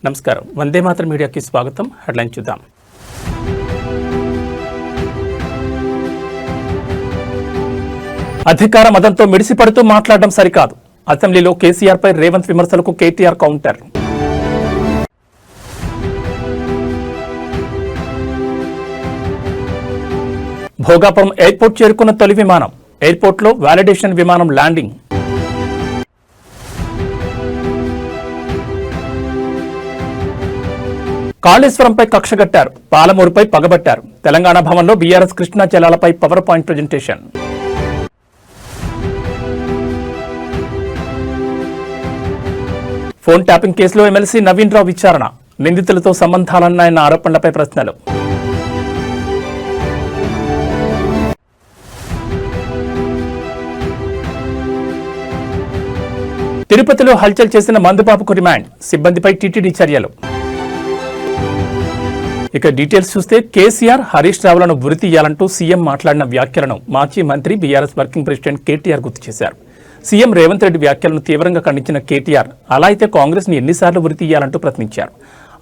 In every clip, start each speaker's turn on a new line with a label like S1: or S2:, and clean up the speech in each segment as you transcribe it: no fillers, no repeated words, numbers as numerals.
S1: నమస్కారం వందే మాతరం మీడియాకి స్వాగతం. హెడ్లైన్ చూద్దాం. అధికార మదంతో మిడిసిపడుతూ మాట్లాడడం సరికాదు. అసెంబ్లీలో కేసీఆర్ పై రేవంత్ విమర్శలకు కేటీఆర్ కౌంటర్. భోగాపురం ఎయిర్పోర్ట్ చేరుకున్న తొలి విమానం. ఎయిర్పోర్ట్లో వాలిడేషన్ విమానం ల్యాండింగ్. కాళేశ్వరంపై కక్షగట్టారు. పాలమూరుపై పగబట్టారు. తెలంగాణ భవన్లో బీఆర్ఎస్ కృష్ణా జలాలపై power point presentation. Phone tapping కేసులో ఎమ్మెల్సీ నవీన్ రావు విచారణ. నిందితులతో సంబంధాలున్నాయన్న ఆరోపణలపై ప్రశ్నలు. తిరుపతిలో హల్చల్ చేసిన మందుబాబుకు రిమాండ్. సిబ్బందిపై టీటీడీ చర్యలు. ఇక డీటెయిల్స్ చూస్తే కేసీఆర్ హరీష్ రావులను ఉరితీయాలంటూ సీఎం మాట్లాడిన వ్యాఖ్యలను మాజీ మంత్రి బీఆర్ఎస్ వర్కింగ్ ప్రెసిడెంట్ కేటీఆర్ గుర్తు చేశారు. సీఎం రేవంత్ రెడ్డి వ్యాఖ్యలను తీవ్రంగా ఖండించిన కేటీఆర్ అలా అయితే కాంగ్రెస్ ని ఎన్నిసార్లు ఉరితీయాలంటూ ప్రశ్నించారు.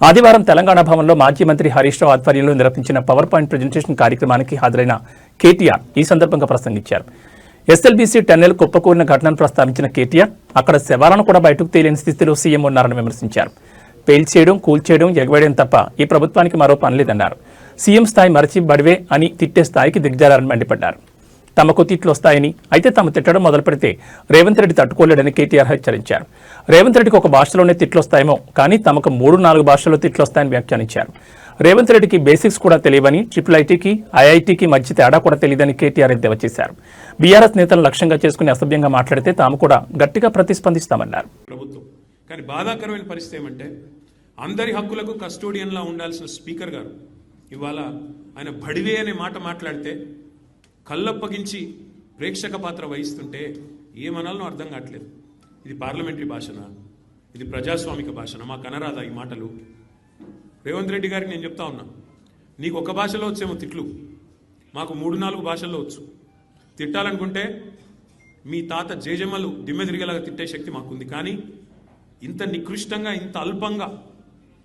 S1: ఆదివారం తెలంగాణ భవన్లో మాజీ మంత్రి హరీష్ రావు ఆధ్వర్యంలో నిర్వహించిన పవర్ పాయింట్ ప్రజెంటేషన్ కార్యక్రమానికి హాజరైన కేటీఆర్ ఈ సందర్భంగా ప్రసంగించారు. ఎస్ఎల్బీసీ టన్నెల్ కుప్పకూలిన ఘటనను ప్రస్తావించిన కేటీఆర్ అక్కడ శవాలను కూడా బయటకు తేలిన స్థితిలో సీఎం ఉన్నారని విమర్శించారు. పేల్చేయడం, కూల్చేయడం, ఎగవేయడం తప్ప ఈ ప్రభుత్వానికి మరో పని లేదన్నారు. సీఎం స్థాయి మరచి బడివే అని తిట్టే స్థాయికి దిగజారని మండిపడ్డారు. తమకు తిట్లు వస్తాయని, అయితే తాము తిట్టడం మొదలు పెడితే రేవంత్ రెడ్డి తట్టుకోలేడని కేటీఆర్ హెచ్చరించారు. రేవంత్ రెడ్డికి ఒక భాషలోనే తిట్లు వస్తాయేమో కానీ తమకు 3-4 భాషల్లో తిట్లు వస్తాయని వ్యాఖ్యానించారు. రేవంత్ రెడ్డికి బేసిక్స్ కూడా తెలియవని, ఐఐటీకి ఐఐటీకి మధ్య తేడా కూడా తెలియదని కేటీఆర్ ఎద్దేవా చేశారు. బీఆర్ఎస్ నేతలను లక్ష్యంగా చేసుకుని అసభ్యంగా మాట్లాడితే తాము కూడా గట్టిగా ప్రతిస్పందిస్తామన్నారు.
S2: కానీ బాధాకరమైన పరిస్థితి ఏమంటే అందరి హక్కులకు కస్టోడియన్లా ఉండాల్సిన స్పీకర్ గారు ఇవాళ ఆయన బడివే అనే మాట మాట్లాడితే కళ్ళప్పగించి ప్రేక్షక పాత్ర వహిస్తుంటే ఏమనాలనో అర్థం కావట్లేదు. ఇది పార్లమెంటరీ భాషనా, ఇది ప్రజాస్వామిక భాషనా? మాకు అనరాదా ఈ మాటలు? రేవంత్ రెడ్డి గారికి నేను చెప్తా ఉన్నా, నీకు ఒక భాషలో వచ్చేమో తిట్లు, మాకు 3-4 భాషల్లో వచ్చు. తిట్టాలనుకుంటే మీ తాత జేజమ్మలు దిమ్మె తిరిగేలాగా తిట్టే శక్తి మాకుంది. కానీ ఇంత నికృష్టంగా, ఇంత అల్పంగా,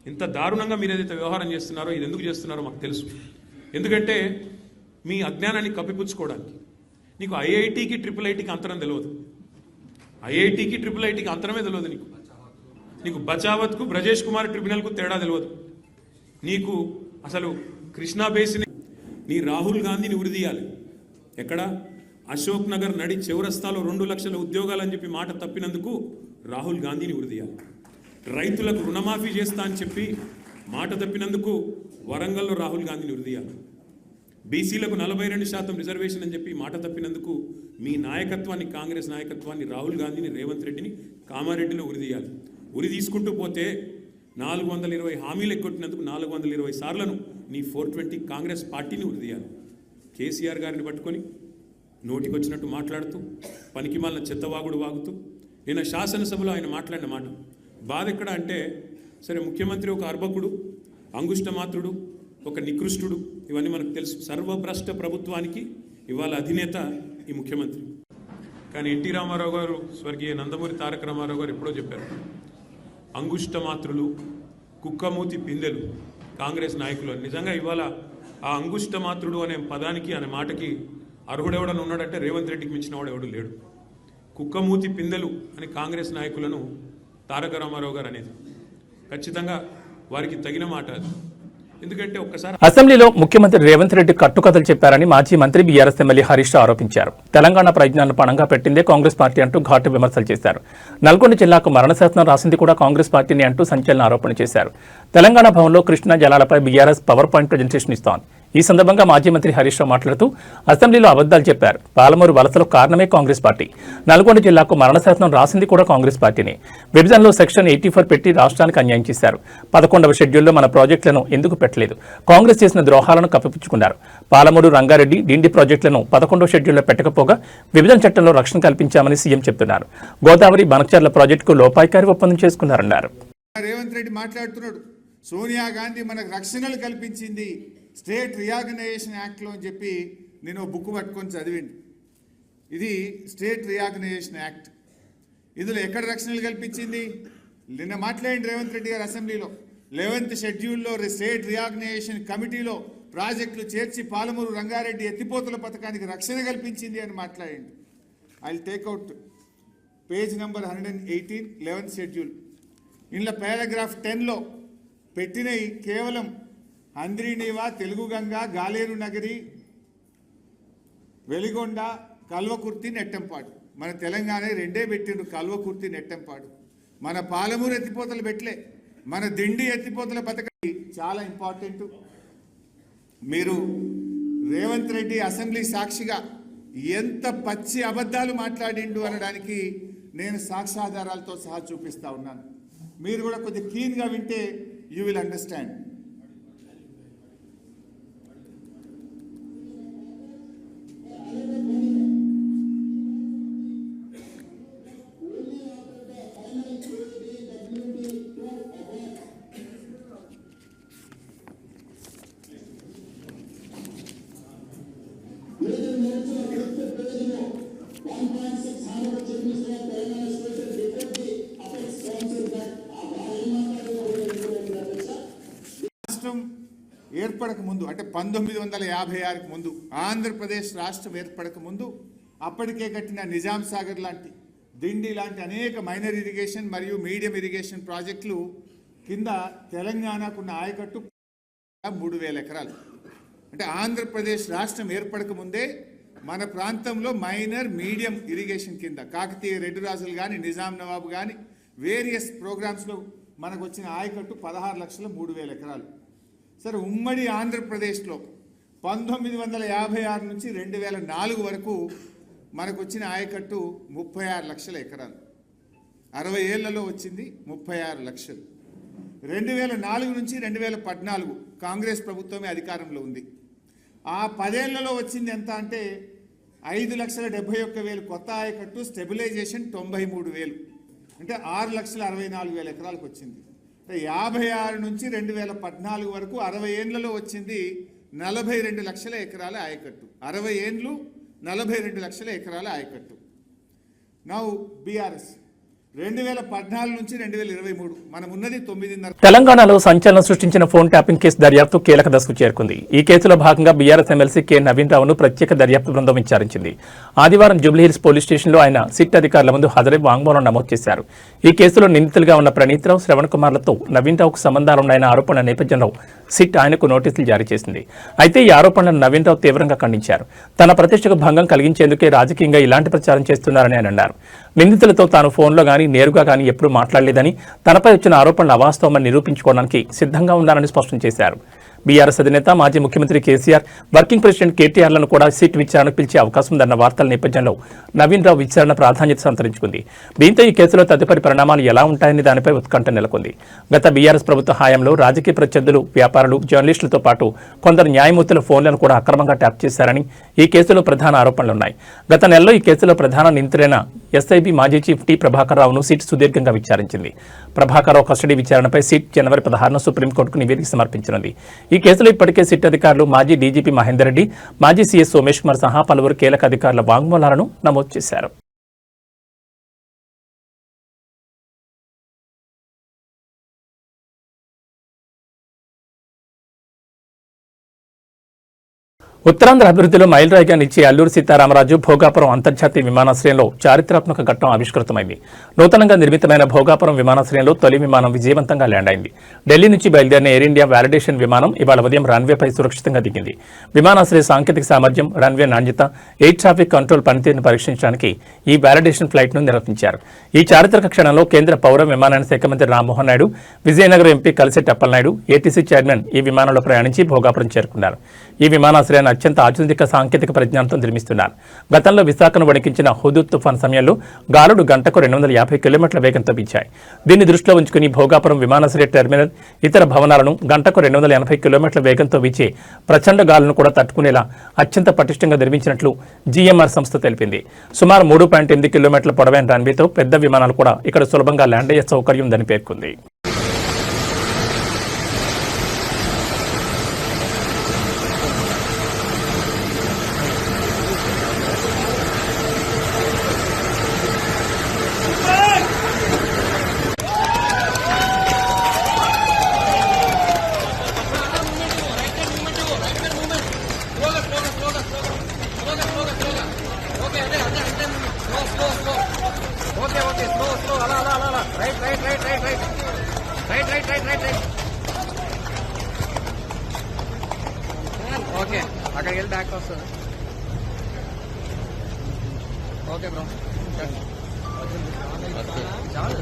S2: ఇంత దారుణంగా మీరు ఏదైతే వ్యవహారం చేస్తున్నారో ఇది ఎందుకు చేస్తున్నారో మాకు తెలుసు. ఎందుకంటే మీ అజ్ఞానాన్ని కప్పిపుచ్చుకోవడానికి. నీకు ఐఐటీకి ఐఐటీకి అంతరం తెలియదు. ఐఐటీకి ఐఐటీకి అంతరమే తెలియదు. నీకు బచావత్కు బ్రజేష్ కుమార్ ట్రిబ్యునల్కు తేడా తెలియదు. నీకు అసలు కృష్ణా బేసిన్ నీ రాహుల్ గాంధీని ఉరిదీయాలి. ఎక్కడ? అశోక్ నగర్ నడి చౌరస్తాలో 2 లక్షల ఉద్యోగాలు అని చెప్పి మాట తప్పినందుకు రాహుల్ గాంధీని ఉరిదీయాలి. రైతులకు రుణమాఫీ చేస్తా అని చెప్పి మాట తప్పినందుకు వరంగల్లో రాహుల్ గాంధీని ఉరిదీయాలి. బీసీలకు 42% రిజర్వేషన్ అని చెప్పి మాట తప్పినందుకు మీ నాయకత్వాన్ని, కాంగ్రెస్ నాయకత్వాన్ని, రాహుల్ గాంధీని, రేవంత్ రెడ్డిని, కామారెడ్డిని ఉరిదీయాలి. ఉరి తీసుకుంటూ పోతే 420 హామీలు ఎక్కొట్టినందుకు 420 సార్లను నీ 420 కాంగ్రెస్ పార్టీని ఉరిదీయాలి. కేసీఆర్ గారిని పట్టుకొని నోటికొచ్చినట్టు మాట్లాడుతూ, పనికిమాలిన చెత్తవాగుడు వాగుతూ, నిన్న శాసనసభలో ఆయన మాట్లాడిన మాట బాధ ఎక్కడ అంటే, సరే ముఖ్యమంత్రి ఒక అర్భకుడు, అంగుష్టమాత్రుడు, ఒక నికృష్టుడు, ఇవన్నీ మనకు తెలుసు. సర్వభ్రష్ట ప్రభుత్వానికి ఇవాళ అధినేత ఈ ముఖ్యమంత్రి. కానీ ఎన్టీ రామారావు గారు, స్వర్గీయ నందమూరి తారక రామారావు గారు ఎప్పుడో చెప్పారు, అంగుష్టమాత్రులు, కుక్కమూతి పిందెలు కాంగ్రెస్ నాయకులు. నిజంగా ఇవాళ ఆ అంగుష్టమాత్రుడు అనే పదానికి, అనే మాటకి అర్హుడెవడని ఉన్నాడంటే రేవంత్ రెడ్డికి మించిన వాడు ఎవడు లేడు. కుక్కమూతి పిందెలు అని కాంగ్రెస్ నాయకులను తారక రామారావు గారు అనేది ఖచ్చితంగా వారికి తగిన మాట. ఎందుకంటే ఒక్కసారి
S1: అసెంబ్లీలో ముఖ్యమంత్రి రేవంత్ రెడ్డి కట్టుకథలు చెప్పారని మాజీ మంత్రి బీఆర్ఎస్ ఎమ్మెల్యే హరీష్ రావు ఆరోపించారు. తెలంగాణ ప్రయోజనాలను పణంగా పెట్టిందే కాంగ్రెస్ పార్టీ అంటూ ఘాటు విమర్శలు చేశారు. నల్గొండ జిల్లాకు మరణశాసనం రాసింది కూడా కాంగ్రెస్ పార్టీని అంటూ సంచలన ఆరోపణ చేశారు. తెలంగాణ భవన్లో కృష్ణా జలాలపై బీఆర్ఎస్ పవర్ పాయింట్ ప్రజెంటేషన్ ఇస్తోంది. ఈ సందర్భంగా మాజీ మంత్రి హరీష్ రావు మాట్లాడుతూ అసెంబ్లీలో అబద్దాలు చెప్పారు. పాలమూరు వలసలకు కారణమే కాంగ్రెస్ పార్టీ. నల్గొండ జిల్లాకు మరణశాసనం రాసింది కూడా కాంగ్రెస్ పార్టీని. విభజనలో సెక్షన్ 84 పెట్టి రాష్ట్రానికి అన్యాయం చేశారు. 11వ షెడ్యూల్లో మన ప్రాజెక్టులను ఎందుకు పెట్టలేదు? కాంగ్రెస్ చేసిన ద్రోహాలను కప్పిపుచ్చుకున్నారు. పాలమూరు, రంగారెడ్డి, డిండి ప్రాజెక్టులను 11వ షెడ్యూల్లో పెట్టకపోగా విభజన చట్టంలో రక్షణ కల్పించామని సీఎం చెప్తున్నారు. గోదావరి, బనకచర్ల ప్రాజెక్టుకు లోపాయికారి ఒప్పందం చేసుకున్నారన్నారు.
S3: రేవంత్ రెడ్డి మాట్లాడుతున్నాడు, సోనియా గాంధీ మనకు రక్షణలు కల్పించింది స్టేట్ రీఆర్గనైజేషన్ యాక్ట్లో అని చెప్పి నేను బుక్ పట్టుకొని చదివింది. ఇది స్టేట్ రీఆర్గనైజేషన్ యాక్ట్. ఇందులో ఎక్కడ రక్షణలు కల్పించింది? నిన్న మాట్లాడింది రేవంత్ రెడ్డి గారు అసెంబ్లీలో 11th షెడ్యూల్లో స్టేట్ రియాగ్నైజేషన్ కమిటీలో ప్రాజెక్టులు చేర్చి పాలమూరు రంగారెడ్డి ఎత్తిపోతల పథకానికి రక్షణ కల్పించింది అని మాట్లాడింది. I take out page number 118 11th schedule. ఇందులో పారాగ్రాఫ్ 10లో పెట్టినవి కేవలం అంద్రీనీవా, తెలుగు గంగా, గాలేరు నగరి, వెలిగొండ, కల్వకుర్తి, నెట్టంపాడు. మన తెలంగాణ రెండే పెట్టిండ్రు, కల్వకుర్తి, నెట్టంపాడు. మన పాలమూరు ఎత్తిపోతలు పెట్టలే. మన దిండి ఎత్తిపోతల పథకం చాలా ఇంపార్టెంట్. మీరు రేవంత్ రెడ్డి అసెంబ్లీ సాక్షిగా ఎంత పచ్చి అబద్ధాలు మాట్లాడిండు అనడానికి నేను సాక్ష్యాధారాలతో సహా చూపిస్తా ఉన్నాను. మీరు కూడా కొద్దిగా క్లీన్గా వింటే యూ విల్ అండర్స్టాండ్. రాష్ట్రం ఏర్పడక ముందు అంటే 1956కి ముందు, ఆంధ్రప్రదేశ్ రాష్ట్రం ఏర్పడక ముందు అప్పటికే కట్టిన నిజాం సాగర్ లాంటి, దిండి లాంటి అనేక మైనర్ ఇరిగేషన్ మరియు మీడియం ఇరిగేషన్ ప్రాజెక్టులు కింద తెలంగాణకున్న ఆయకట్టు 3,000 ఎకరాలు. అంటే ఆంధ్రప్రదేశ్ రాష్ట్రం ఏర్పడక ముందే మన ప్రాంతంలో మైనర్ మీడియం ఇరిగేషన్ కింద కాకతీయ రెడ్డి రాజులు కానీ, నిజాం నవాబు కానీ వేరియస్ ప్రోగ్రామ్స్లో మనకు వచ్చిన ఆయకట్టు 16,03,000 ఎకరాలు. సరే, ఉమ్మడి ఆంధ్రప్రదేశ్లో 1956 నుంచి 2004 వరకు మనకు వచ్చిన ఆయకట్టు 36 లక్షల ఎకరాలు. 60 ఏళ్లలో వచ్చింది 36 లక్షలు. 2004 నుంచి 2014 కాంగ్రెస్ ప్రభుత్వమే అధికారంలో ఉంది. ఆ 10 ఏళ్లలో వచ్చింది ఎంత అంటే 5,71,000 కొత్త ఆయకట్టు, స్టెబిలైజేషన్ 93,000, అంటే 6,64,000 ఎకరాలకు వచ్చింది. అంటే 56 నుంచి 2014 వరకు 60 ఏళ్లలో వచ్చింది 42 లక్షల ఎకరాల ఆయకట్టు. 60 ఏండ్లు 42 లక్షల ఎకరాల ఆయకట్టు. నౌ బీఆర్ఎస్ 2014 నుంచి 2023 మనం ఉన్నది 9.5.
S1: తెలంగాణలో సంచలనం సృష్టించిన ఫోన్ ట్యాపింగ్ కేసు దర్యాప్తు కీలక దశకు చేరుకుంది. ఈ కేసులో భాగంగా బీఆర్ఎస్ ఎమ్మెల్సీ కె నవీన్ రావును ప్రత్యేక దర్యాప్తు బృందం విచారించింది. ఆదివారం జూబ్లీహిల్స్ పోలీస్ స్టేషన్లో ఆయన సిట్ అధికారుల ముందు హాజరై వాంగ్మూలం నమోదు చేశారు. ఈ కేసులో నిందితులుగా ఉన్న ప్రణీత్ రావు, శ్రవణ్ కుమార్లతో నవీన్ రావుకు సంబంధాలున్నాయన్న ఆరోపణల నేపథ్యంలో సిట్ ఆయనకు నోటీసులు జారీ చేసింది. అయితే ఈ ఆరోపణలను నవీన్ రావు తీవ్రంగా ఖండించారు. తన ప్రతిష్టకు భంగం కలిగించేందుకే రాజకీయంగా ఇలాంటి ప్రచారం చేస్తున్నారని ఆయన అన్నారు. నిందితులతో తాను ఫోన్లో కానీ నేరుగా కానీ ఎప్పుడూ మాట్లాడలేదని, తనపై వచ్చిన ఆరోపణలు అవాస్తవమని నిరూపించుకోవడానికి సిద్ధంగా ఉన్నారని స్పష్టం చేశారు. బీఆర్ఎస్ అధినేత మాజీ ముఖ్యమంత్రి కేసీఆర్, వర్కింగ్ ప్రెసిడెంట్ కేటీఆర్లను కూడా సిట్ విచారణకు పిలిచే అవకాశం ఉందన్న వార్తల నేపథ్యంలో నవీన్ రావు విచారణ ప్రాధాన్యత సంతరించుకుంది. దీంతో ఈ కేసులో తదుపరి పరిణామాలు ఎలా ఉంటాయని దానిపై ఉత్కంఠ నెలకొంది. గత బీఆర్ఎస్ ప్రభుత్వ హయాంలో రాజకీయ ప్రత్యర్థులు, వ్యాపారులు, జర్నలిస్టులతో పాటు కొందరు న్యాయమూర్తుల ఫోన్లను కూడా అక్రమంగా ట్యాప్ చేశారని ఈ కేసులో ప్రధాన ఆరోపణలున్నాయి. గత నెలలో ఈ కేసులో ప్రధాన నిందితులైన ఎస్ఐబి మాజీ చీఫ్ టి ప్రభాకర్ రావును సిట్ సుదీర్ఘంగా విచారించింది. ప్రభాకర్ రావు కస్టడీ విచారణపై సిట్ జనవరి 16న సుప్రీంకోర్టుకు నివేదిక సమర్పించనుంది. ఈ కేసులో ఇప్పటికే సిట్ అధికారులు మాజీ డీజీపీ మహేందర్ రెడ్డి, మాజీ సీఎస్ సోమేష్ కుమార్ సహా పలువురు కీలక అధికారుల వాంగ్మూలాలను నమోదు చేశారు. ఉత్తరాంధ్ర అభివృద్ధిలో మైలురాయిగా నిలిచే అల్లూరు సీతారామరాజు భోగాపురం అంతర్జాతీయ విమానాశ్రయంలో చారిత్రాత్మక ఘట్టం ఆవిష్కృతమైంది. నూతనంగా నిర్మితమైన భోగాపురం విమానాశ్రయంలో తొలి విమానం విజయవంతంగా ల్యాండ్ అయింది. ఢిల్లీ నుంచి బయలుదేరిన ఎయిర్ ఇండియా వ్యాలిడేషన్ విమానం ఇవాళ ఉదయం రన్వేపై సురక్షితంగా దిగింది. విమానాశ్రయ సాంకేతిక సామర్థ్యం, రన్వే నాణ్యత, ఎయిర్ ట్రాఫిక్ కంట్రోల్ పనితీరును పరీక్షించడానికి ఈ వ్యాలిడేషన్ ఫ్లైట్ను నిర్వహించారు. ఈ చారిత్రక క్షణంలో కేంద్ర పౌర విమానయాన శాఖ మంత్రి Rammohan Naidu, Vizianagaram MP Kalisetti Appalanaidu, ATC chairman ఈ విమానంలో ప్రయాణించి భోగాపురం చేరుకున్నారు. ఈ విమానాశ్రయాన్ని అత్యంత ఆధునిక సాంకేతిక పరిజ్ఞానంతో నిర్మిస్తున్నారు. గతంలో విశాఖను వణికించిన హుదూద్ తుఫాన్ సమయంలో గాలుడు గంటకు 250 కిలోమీటర్ల వేగంతో వీచాయి. దీన్ని దృష్టిలో ఉంచుకుని భోగాపురం విమానాశ్రయ టెర్మినల్, ఇతర భవనాలను గంటకు 280 కిలోమీటర్ల వేగంతో వీచే ప్రచండ గాలులను కూడా తట్టుకునేలా అత్యంత పటిష్టంగా నిర్మించినట్లు జీఎంఆర్ సంస్థ తెలిపింది. సుమారు 3.8 కిలోమీటర్ల పొడవైన రన్వేతో పెద్ద విమానాలు కూడా ఇక్కడ సులభంగా ల్యాండ్ అయ్యే సౌకర్యం ఉందని పేర్కొంది.
S4: ఓకే అక్కడికి వెళ్ళి బ్యాక్ వస్తుంది. ఓకే బ్రో చాలు.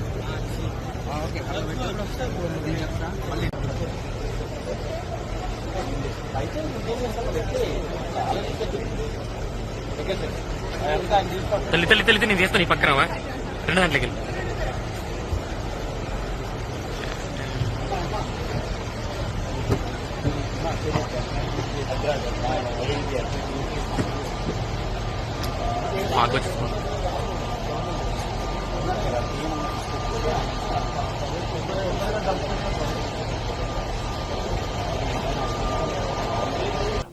S4: ఓకే మళ్ళీ
S5: తల్లి నేను చేస్తాను ఈ పక్కన 2 గంటలకి వెళ్ళి.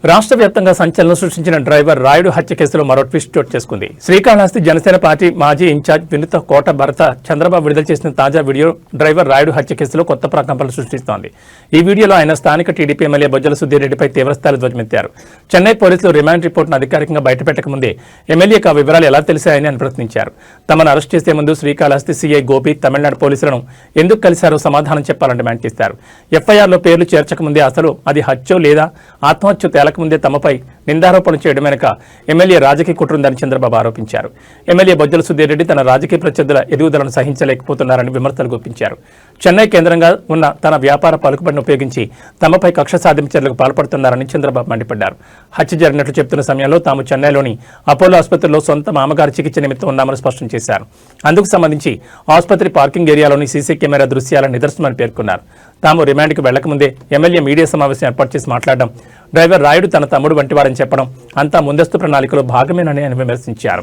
S1: రాష్ట్ర వ్యాప్తంగా సంచలనం సృష్టించిన డ్రైవర్ రాయుడు హత్య కేసులో మరో ట్విస్ట్ చోటు చేసుకుంది. శ్రీకాళహస్తి జనసేన పార్టీ మాజీ ఇన్ఛార్జ్ వినుత కోట భరత చంద్రబాబు విడుదల చేసిన తాజా వీడియో డ్రైవర్ రాయుడు హత్య కేసులో కొత్త ప్రకంపనలు సృష్టిస్తోంది. ఈ వీడియోలో ఆయన స్థానిక టీడీపీ ఎమ్మెల్యే బొజ్జల సుధీర్ రెడ్డిపై తీవ్రస్థాయిలో ధ్వజమెత్తారు. చెన్నై పోలీసులు రిమాండ్ రిపోర్టును అధికారికంగా బయటపెట్టక ముందే ఎమ్మెల్యేకు ఆ వివరాలు ఎలా తెలిసాయని ఆయన ప్రశ్నించారు. తమను అరెస్ట్ చేసే ముందు శ్రీకాళహస్తి సీఐ గోపి తమిళనాడు పోలీసులను ఎందుకు కలిశారో సమాధానం చెప్పాలని డిమాండ్ చేశారు. ఎఫ్ఐఆర్లో పేర్లు చేర్చకముందే అసలు అది హత్యో లేదా ఆత్మహత్య తేలకముందే తమపై నిందారోపణలు చేయడం వెనుక ఎమ్మెల్యే రాజకీయ కుట్ర ఉందని చంద్రబాబు ఆరోపించారు. ఎమ్మెల్యే బొజ్జల సుధీర్ రెడ్డి తన రాజకీయ ప్రత్యర్థుల ఎదుగుదలను సహించలేకపోతున్నారని విమర్శలు గుప్పించారు. చెన్నై కేంద్రంగా ఉన్న తన వ్యాపార పలుకుబడిని ఉపయోగించి తమపై కక్ష సాధింపు చర్యలకు పాల్పడుతున్నారని చంద్రబాబు మండిపడ్డారు. హత్య జరిగినట్లు చెప్తున్న సమయంలో తాము చెన్నైలోని అపోలో ఆసుపత్రిలో సొంత మామగారి చికిత్స నిమిత్తం ఉన్నామని స్పష్టం చేశారు. అందుకు సంబంధించి ఆసుపత్రి పార్కింగ్ ఏరియాలోని సీసీ కెమెరా దృశ్యాల నిదర్శనమని పేర్కొన్నారు. తాము రిమాండ్కి వెళ్లకముందే ఎమ్మెల్యే మీడియా సమావేశం ఏర్పాటు చేసి మాట్లాడడం, డ్రైవర్ రాయుడు తన తమ్ముడు వంటివారని చెప్పడం అంతా ముందస్తు ప్రణాళికలో భాగమేనని ఆయన విమర్శించారు.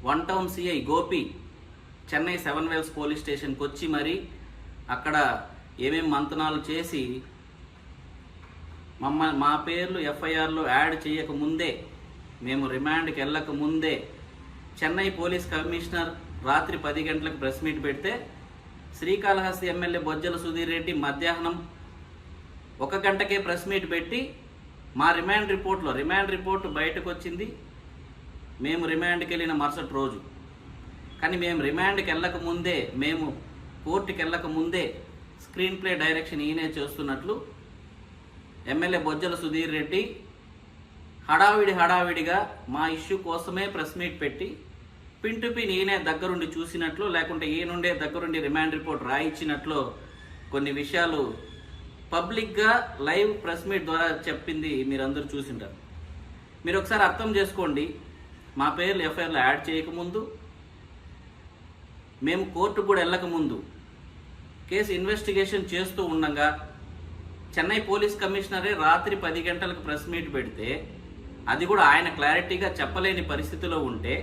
S6: One town CI Gopi Chennai 7 wells police స్టేషన్కి వచ్చి మరి అక్కడ ఏమేం మంతనాలు చేసి మా పేర్లు ఎఫ్ఐఆర్లో యాడ్ చేయకముందే, మేము రిమాండ్కి వెళ్ళక ముందే చెన్నై పోలీస్ కమిషనర్ రాత్రి 10 గంటలకు ప్రెస్ మీట్ పెడితే శ్రీకాళహస్తి ఎమ్మెల్యే బొజ్జల సుధీర్ రెడ్డి మధ్యాహ్నం 1 గంటకే ప్రెస్ మీట్ పెట్టి మా రిమాండ్ రిపోర్టు బయటకు వచ్చింది మేము రిమాండ్కి వెళ్ళిన మరుసటి రోజు. కానీ మేము రిమాండ్కి వెళ్ళక ముందే, మేము కోర్టుకి వెళ్ళక ముందే స్క్రీన్ ప్లే డైరెక్షన్ ఈయనే చేస్తున్నట్లు ఎమ్మెల్యే బొజ్జల సుధీర్ రెడ్డి హడావిడిగా మా ఇష్యూ కోసమే ప్రెస్ మీట్ పెట్టి పిన్ టు పిన్ ఈయనే దగ్గరుండి చూసినట్లు, లేకుంటే ఈయనుండే దగ్గరుండి రిమాండ్ రిపోర్ట్ రాయించినట్లు కొన్ని విషయాలు పబ్లిక్గా లైవ్ ప్రెస్ మీట్ ద్వారా చెప్పింది మీరందరూ చూసింటారు. మీరు ఒకసారి అర్థం చేసుకోండి. మా పేర్లు ఎఫ్ఐఆర్లో యాడ్ చేయకముందు, మేము కోర్టుకు కూడా వెళ్ళకముందు కేసు ఇన్వెస్టిగేషన్ చేస్తూ ఉండగా చెన్నై పోలీస్ కమిషనరే రాత్రి 10 గంటలకు ప్రెస్ మీట్ పెడితే అది కూడా ఆయన క్లారిటీగా చెప్పలేని పరిస్థితిలో ఉంటే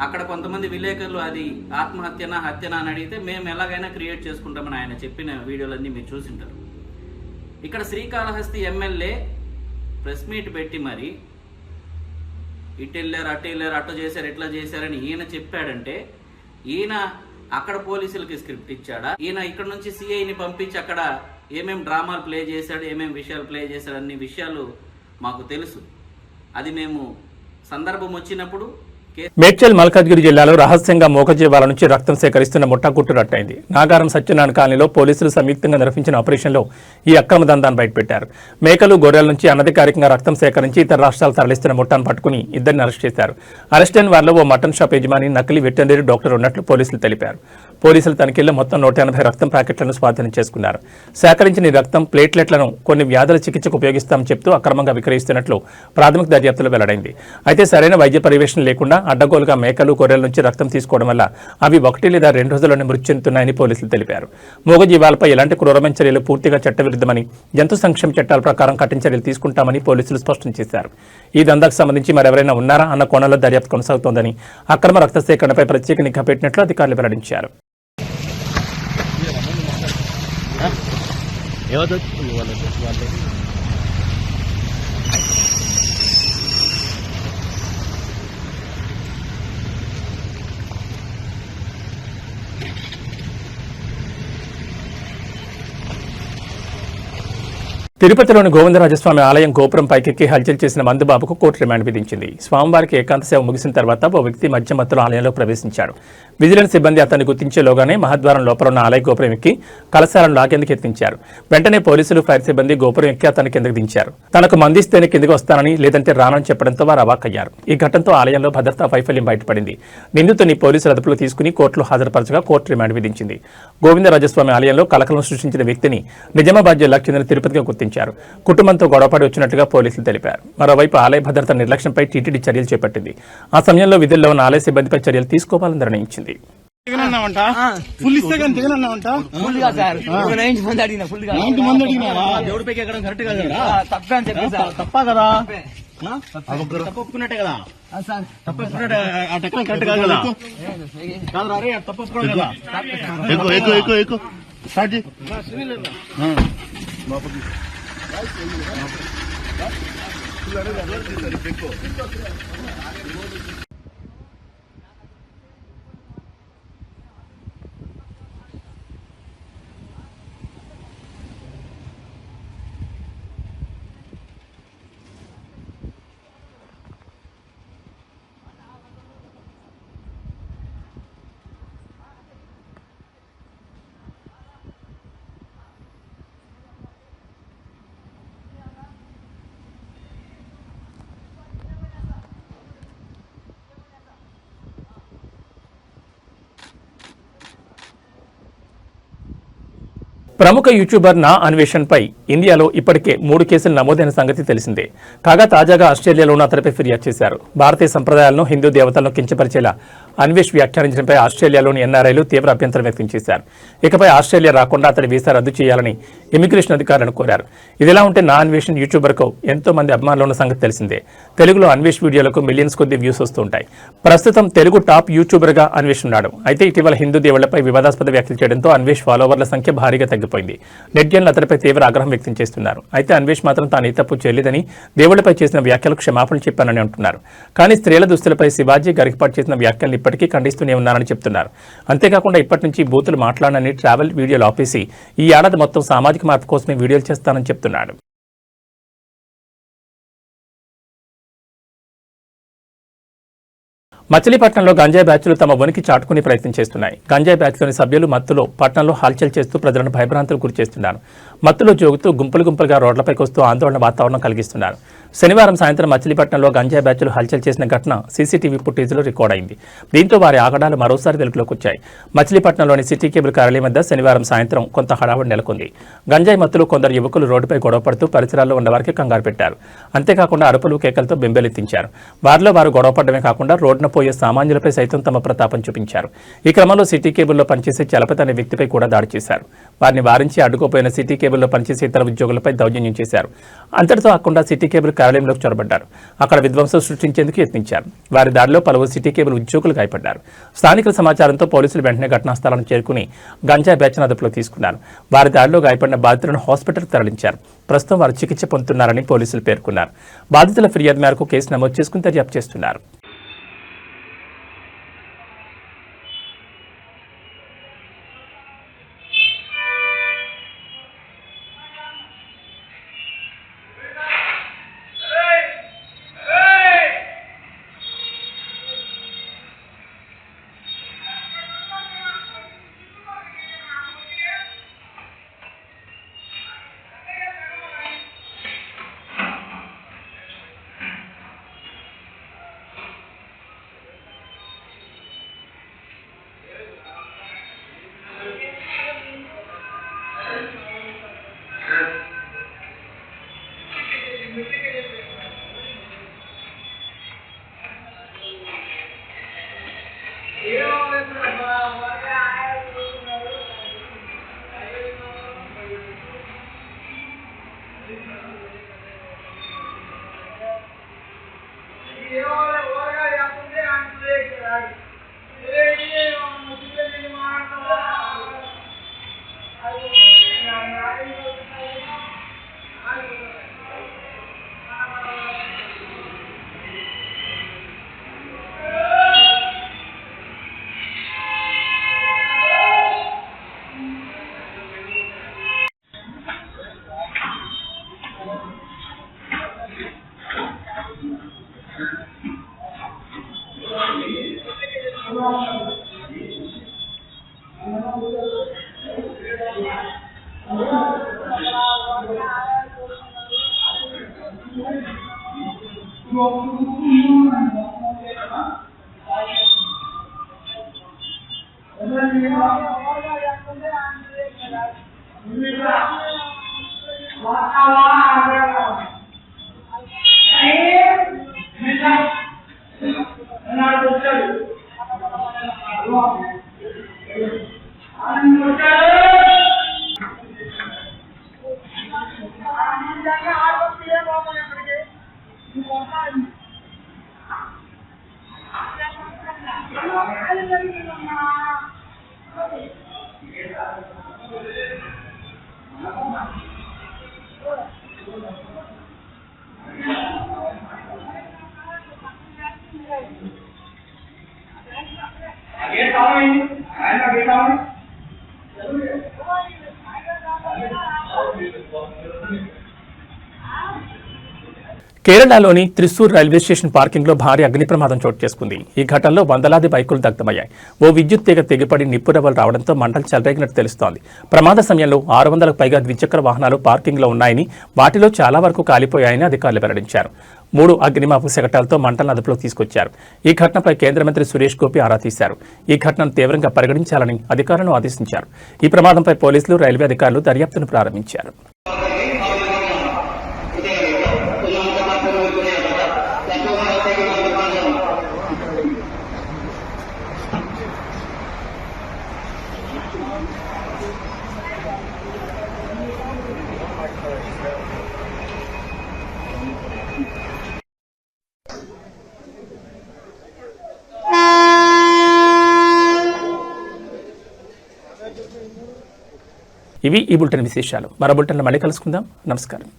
S6: అక్కడ కొంతమంది విలేకరులు అది ఆత్మహత్యనా హత్యనా అని అడిగితే మేము ఎలాగైనా క్రియేట్ చేసుకుంటామని ఆయన చెప్పిన వీడియోలన్నీ మీరు చూసింటారు. ఇక్కడ శ్రీకాళహస్తి ఎమ్మెల్యే ప్రెస్ మీట్ పెట్టి మరి ఇటు వెళ్ళారు అటు వెళ్ళారు అటు చేశారు ఇట్లా చేశారని ఈయన చెప్పాడంటే ఈయన అక్కడ పోలీసులకి స్క్రిప్ట్ ఇచ్చాడా? ఈయన ఇక్కడ నుంచి సిఐని పంపించి అక్కడ ఏమేం డ్రామాలు ప్లే చేశాడు, ఏమేం విషయాలు ప్లే చేశాడు అన్ని విషయాలు మాకు తెలుసు. అది మేము సందర్భం వచ్చినప్పుడు
S1: మేడ్చల్ మల్కాజ్గిరి జిల్లాలో రహస్యంగా మూగజీవాల నుంచి రక్తం సేకరిస్తున్న ముఠా గుట్టు రట్టయింది. నాగారం సత్యనారాయణ కాలనీలో పోలీసులు సంయుక్తంగా నిర్వహించిన ఆపరేషన్లో ఈ అక్రమ దందాన్ని బయటపెట్టారు. మేకలు గొర్రెల నుంచి అనధికారికంగా రక్తం సేకరించి ఇతర రాష్ట్రాలు తరలిస్తున్న ముఠాను పట్టుకుని 2 అరెస్ట్ చేశారు. అరెస్ట్ అయిన వారిలో ఓ మటన్ షాప్ యజమాని, నకిలీ వెటర్నరీ డాక్టర్ ఉన్నట్లు పోలీసులు తెలిపారు. పోలీసుల తనిఖీల్లో మొత్తం 180 రక్తం ప్యాకెట్లను స్వాధీనం చేసుకున్నారు. సేకరించిన ఈ రక్తం ప్లేట్లెట్లను కొన్ని వ్యాధుల చికిత్సకు ఉపయోగిస్తామని చెప్తూ అక్రమంగా విక్రయిస్తున్నట్లు ప్రాథమిక దర్యాప్తులో వెల్లడైంది. అయితే సరైన వైద్య పర్యవేక్షణ లేకుండా అడ్డగోలుగా మేకలు గొర్రెల నుంచి రక్తం తీసుకోవడం వల్ల అవి 1 లేదా 2 రోజుల్లోనే మృతి చెందుతున్నాయని పోలీసులు తెలిపారు. మూగజీవాలపై ఎలాంటి క్రూరమైన చర్యలు పూర్తిగా చట్టవిరుద్ధమని, జంతు సంక్షేమ చట్టాల ప్రకారం కఠిన చర్యలు తీసుకుంటామని పోలీసులు స్పష్టం చేశారు. ఈ దందాకు సంబంధించి మరెవరైనా ఉన్నారా అన్న కోణంలో దర్యాప్తు కొనసాగుతోందని, అక్రమ రక్త సేకరణపై ప్రత్యేక నిఘా పెట్టినట్లు అధికారులు వెల్లడించారు. తిరుపతిలోని గోవిందరాజస్వామి ఆలయం గోపురం పైకెక్కి హల్చల్ చేసిన మందుబాబుకు కోర్టు రిమాండ్ విధించింది. స్వామివారికి ఏకాంత సేవ ముగిసిన తర్వాత ఓ వ్యక్తి మధ్య మత్తులో ఆలయంలో ప్రవేశించాడు. విజిలెన్స్ సిబ్బంది అతన్ని గుర్తించేలోగానే మహద్వారం లోపల ఉన్న ఆలయ గోపురం ఎక్కి కలశాలను లాగేందుకు యత్నించారు. వెంటనే పోలీసులు, ఫైర్ సిబ్బంది గోపురం ఎక్కి అతన్ని కిందకు దించారు. తనకు మందిస్తేనే కిందకు వస్తానని, లేదంటే రానని చెప్పడంతో వారు అవాక్కయ్యారు. ఈ ఘటనతో ఆలయంలో భద్రతా వైఫల్యం బయటపడింది. నిందితుని పోలీసులు అదుపులో తీసుకుని కోర్టులో హాజరుపరచగా కోర్టు రిమాండ్ విధించింది. గోవిందరాజస్వామి ఆలయంలో కలకలం సృష్టించిన వ్యక్తిని నిజామాబాద్ జిల్లాకు చెందిన తిరుపతిగా గుర్తించారు. కుటుంబంతో గొడవపడి వచ్చినట్టుగా పోలీసులు తెలిపారు. మరోవైపు ఆలయ భద్రత నిర్లక్ష్యంపై టీటీడీ చర్యలు చేపట్టింది. ఆ సమయంలో విధుల్లో ఉన్న ఆలయ సిబ్బందిపై చర్యలు తీసుకోవాలని నిర్ణయించింది.
S7: ఫుల్ ఇస్తే కానీ తెగనన్నావంట.
S4: ఫుల్ గా సార్ 90 మంది అడిగినా ఫుల్ గా
S7: 90 మంది అడిగినావా?
S4: దేవుడి పైకి ఎక్కడం కరెక్ట్ కాదు కదా. తప్పే అని చెప్పి సార్.
S7: తప్పా కదా? తప్పు ఒప్పుకున్నట్టే కదా?
S4: సార్
S7: తప్పు ఒప్పుకున్నట్టే ఆ టెక్నం కరెక్ట్ కాదు కదా? కాదు రా రే, తప్పు ఒప్పుకోవాలి కదా? ఎక్కువ స్టార్ట్ చేయి.
S1: ప్రముఖ యూట్యూబర్ నా అన్వేషణపై ఇండియాలో ఇప్పటికే 3 కేసులు నమోదైన సంగతి తెలిసిందే. కాగా తాజాగా ఆస్ట్రేలియాలోనూ అతడిపై ఫిర్యాదు చేశారు. భారతీయ సంప్రదాయాలను, హిందూ దేవతలను కించపరిచేలా అన్వేష్ వ్యాఖ్యానించడంపై ఆస్ట్రేలియాలోని ఎన్ఆర్ఐలు తీవ్ర అభ్యంతరం వ్యక్తం చేశారు. ఇకపై ఆస్ట్రేలియా రాకుండా అతడి వీసా రద్దు చేయాలని ఇమిగ్రేషన్ అధికారులను కోరారు. ఇదిలా ఉంటే నా అన్వేషణ్ యూట్యూబర్కు ఎంతో మంది అభిమానులు ఉన్న సంగతి తెలిసిందే. తెలుగులో అన్వేష్ వీడియోలకు మిలియన్స్ కొద్ది వ్యూస్ వస్తుంటాయి. ప్రస్తుతం తెలుగు టాప్ యూట్యూబర్గా అన్వేష్ ఉన్నాడు. అయితే ఇటీవల హిందూ దేవుళ్లపై వివాదాస్పద వ్యాఖ్యలు చేయడంతో అన్వేష్ ఫాలోవర్ల సంఖ్య భారీగా తగ్గిపోయింది. నెట్జన్లు అతడిపై తీవ్ర ఆగ్రహం వ్యక్తం చేస్తున్నారు. అయితే అన్వేష్ మాత్రం తాను ఏ తప్పు చేయలేదని, దేవుళ్లపై చేసిన వ్యాఖ్యలకు క్షమాపణలు చెప్పానని అంటున్నారు. కానీ స్త్రీల దుస్తులపై శివాజీ గరికపాటు చేసిన వ్యాఖ్యలను ఇప్పటికీ ఖండిస్తూనే ఉన్నారని చెప్తున్నారు. అంతేకాకుండా ఇప్పటి నుంచి బూతులు మాట్లాడనని, ట్రావెల్ వీడియోలు ఆపేసి ఈ ఏడాది మొత్తం సామాజిక మార్పు కోసమే వీడియోలు చేస్తానని చెప్తున్నాడు. మచిలీపట్నంలో గంజాయి బ్యాచ్లు తమ ఉనికి చాటుకునే ప్రయత్నం చేస్తున్నాయి. గంజాయి బ్యాచ్లోని సభ్యులు మత్తులో పట్టణంలో హల్చల్ చేస్తూ ప్రజలను భయభ్రాంతులకు గురి చేస్తున్నారు. మత్తులో జోగుతూ గుంపులుగా రోడ్లపైకి వస్తూ ఆందోళన వాతావరణం కలిగిస్తున్నారు. శనివారం సాయంత్రం మచిలీపట్నంలో గంజాయి బ్యాచ్లు హల్చల్ చేసిన ఘటన సీసీటీవీ ఫుటేజ్లో రికార్డ్ అయింది. దీంతో వారి ఆగడాలు మరోసారి వెలుగులోకి వచ్చాయి. మచిలీపట్నంలోని సిటీ కేబుల్ కార్యాలయం వద్ద శనివారం సాయంత్రం కొంత హడావుడి నెలకొంది. గంజాయి మత్తులో కొందరు యువకులు రోడ్డుపై గొడవపడుతూ పరిసరాల్లో ఉన్న వారికి కంగారు పెట్టారు. అంతేకాకుండా అరుపులు కేకలతో బెంబేలెత్తించారు. వారిలో వారు గొడవపడమే కాకుండా రోడ్డున పోయే సామాన్యులపై సైతం తమ ప్రతాపం చూపించారు. ఈ క్రమంలో సిటీ కేబుల్లో పనిచేసే చలపతి అనే వ్యక్తిపై కూడా దాడి చేశారు. వారిని వారించి అడ్డుకోపోయిన సిటీ కేబుల్లో పనిచేసే ఇతర ఉద్యోగులపై దౌర్జన్యం చేశారు. అంతటితో కాకుండా సిటీ కేబుల్ కార్యాలయంలోకి చొరబడ్డారు. అక్కడ విధ్వంసం సృష్టించేందుకు యత్నించారు. వారి దాడిలో పలువురు సిటీ కేబుల్ ఉద్యోగులు గాయపడ్డారు. స్థానికుల సమాచారంతో పోలీసులు వెంటనే ఘటనా స్థలానికి చేరుకుని గంజాయి బ్యాచ్ను అదుపులో తీసుకున్నారు. వారి దాడిలో గాయపడిన బాధితులను హాస్పిటల్కి తరలించారు. ప్రస్తుతం వారు చికిత్స పొందుతున్నారని పోలీసులు పేర్కొన్నారు. బాధితుల ఫిర్యాదు మేరకు కేసు నమోదు చేసుకుని దర్యాప్తు చేస్తున్నారు. కేరళలోని త్రిశూర్ రైల్వే స్టేషన్ పార్కింగ్లో భారీ అగ్ని ప్రమాదం చోటు చేసుకుంది. ఈ ఘటనలో వందలాది బైకులు దగ్ధమయ్యాయి. ఓ విద్యుత్ తీగ తెగిపడి నిప్పురవ్వలు రావడంతో మంటలు చెలరేగినట్టు తెలుస్తోంది. ప్రమాద సమయంలో 600లకు పైగా ద్విచక్ర వాహనాలు పార్కింగ్లో ఉన్నాయని, వాటిలో చాలా వరకు కాలిపోయాయని అధికారులు వెల్లడించారు. 3 అగ్నిమాపక శకటాలతో మంటలను అదుపులోకి తీసుకొచ్చారు. ఈ ఘటనపై కేంద్ర మంత్రి సురేష్ గోపి ఆరా తీశారు. ఈ ఘటనను తీవ్రంగా పరిగణించాలని అధికారులను ఆదేశించారు. ఈ ప్రమాదంపై పోలీసులు, రైల్వే అధికారులు దర్యాప్తును ప్రారంభించారు. ఇవి ఈ బులెటిన్ విశేషాలు. మరో బులెటిన్లో మళ్ళీ కలుసుకుందాం. నమస్కారం.